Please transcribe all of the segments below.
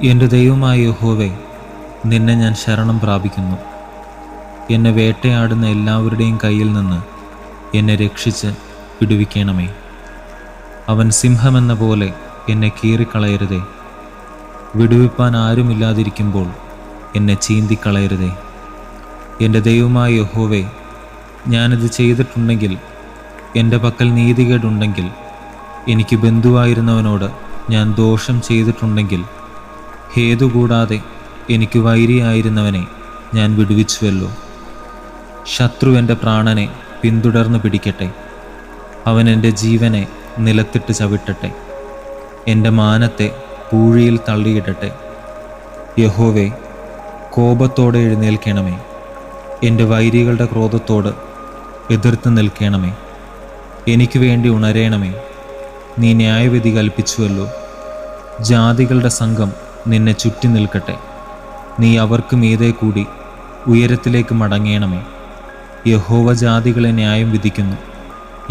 എൻ്റെ ദൈവമായ യഹോവേ, നിന്നെ ഞാൻ ശരണം പ്രാപിക്കുന്നു. എന്നെ വേട്ടയാടുന്ന എല്ലാവരുടെയും കയ്യിൽ നിന്ന് എന്നെ രക്ഷിച്ച് വിടുവിക്കണമേ. അവൻ സിംഹമെന്ന പോലെ എന്നെ കീറിക്കളയരുതേ. വിടുവിപ്പാൻ ആരുമില്ലാതിരിക്കുമ്പോൾ എന്നെ ചീന്തിക്കളയരുതേ. എൻ്റെ ദൈവമായ യഹോവേ, ഞാനിത് ചെയ്തിട്ടുണ്ടെങ്കിൽ, എൻ്റെ പക്കൽ നീതികേടുണ്ടെങ്കിൽ, എനിക്ക് ബന്ധുവായിരുന്നവനോട് ഞാൻ ദോഷം ചെയ്തിട്ടുണ്ടെങ്കിൽ, ഹേതുകൂടാതെ എനിക്ക് വൈരിയായിരുന്നവനെ ഞാൻ വിടുവിച്ചുവല്ലോ. ശത്രു എൻ്റെ പ്രാണനെ പിന്തുടർന്ന് പിടിക്കട്ടെ. അവൻ എൻ്റെ ജീവനെ നിലത്തിട്ട് ചവിട്ടട്ടെ. എൻ്റെ മാനത്തെ പൂഴിയിൽ തള്ളിയിടട്ടെ. യഹോവേ, കോപത്തോടെ എഴുന്നേൽക്കണമേ. എൻ്റെ വൈരികളുടെ ക്രോധത്തോട് എതിർത്ത് നിൽക്കണമേ. എനിക്ക് വേണ്ടി ഉണരേണമേ. നീ ന്യായവിധി കൽപ്പിച്ചുവല്ലോ. ജാതികളുടെ സംഘം നിന്നെ ചുറ്റി നിൽക്കട്ടെ. നീ അവർക്ക് മീതെ കൂടി ഉയരത്തിലേക്ക് മടങ്ങേണമേ. യഹോവ ജാതികളെ ന്യായം വിധിക്കുന്നു.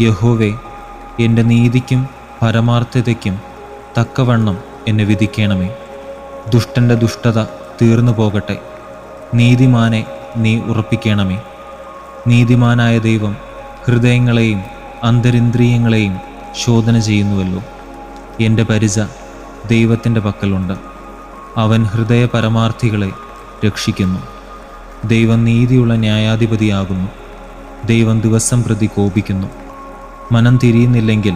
യഹോവേ, എൻ്റെ നീതിക്കും പരമാർത്ഥതയ്ക്കും തക്കവണ്ണം എന്നെ വിധിക്കണമേ. ദുഷ്ടൻ്റെ ദുഷ്ടത തീർന്നു പോകട്ടെ. നീതിമാനെ നീ ഉറപ്പിക്കണമേ. നീതിമാനായ ദൈവം ഹൃദയങ്ങളെയും അന്തരിന്ദ്രിയങ്ങളെയും ശോധന ചെയ്യുന്നുവല്ലോ. എൻ്റെ പരിച ദൈവത്തിൻ്റെ പക്കലുണ്ട്. അവൻ ഹൃദയ പരമാർത്ഥികളെ രക്ഷിക്കുന്നു. ദൈവം നീതിയുള്ള ന്യായാധിപതിയാകുന്നു. ദൈവം ദിവസം പ്രതി കോപിക്കുന്നു. മനം തിരിയുന്നില്ലെങ്കിൽ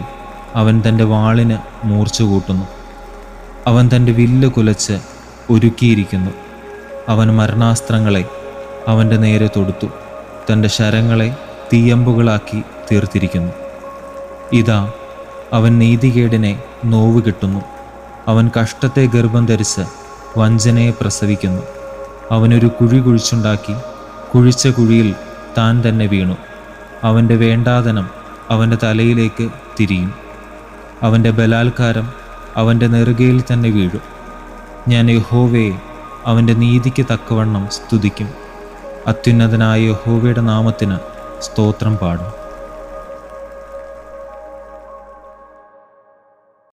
അവൻ തൻ്റെ വാളിന് മൂർച്ച കൂട്ടുന്നു. അവൻ തൻ്റെ വില്ല് കുലച്ച് ഒരുക്കിയിരിക്കുന്നു. അവൻ മരണാസ്ത്രങ്ങളെ അവൻ്റെ നേരെ തൊടുത്തു. തൻ്റെ ശരങ്ങളെ തീയമ്പുകളാക്കി തീർത്തിരിക്കുന്നു. ഇതാ, അവൻ നീതികേടിനെ നോവ് കിട്ടുന്നു. അവൻ കഷ്ടത്തെ ഗർഭം ധരിച്ച് വഞ്ചനയെ പ്രസവിക്കുന്നു. അവനൊരു കുഴി കുഴിച്ചുണ്ടാക്കി കുഴിച്ച കുഴിയിൽ താൻ തന്നെ വീണു. അവൻ്റെ വേണ്ടാതനം അവൻ്റെ തലയിലേക്ക് തിരിയും. അവൻ്റെ ബലാത്കാരം അവൻ്റെ നെറുകയിൽ തന്നെ വീഴും. ഞാൻ യഹോവയെ അവൻ്റെ നീതിക്ക് തക്കവണ്ണം സ്തുതിക്കും. അത്യുന്നതനായ യഹോവയുടെ നാമത്തിന് സ്തോത്രം പാടും.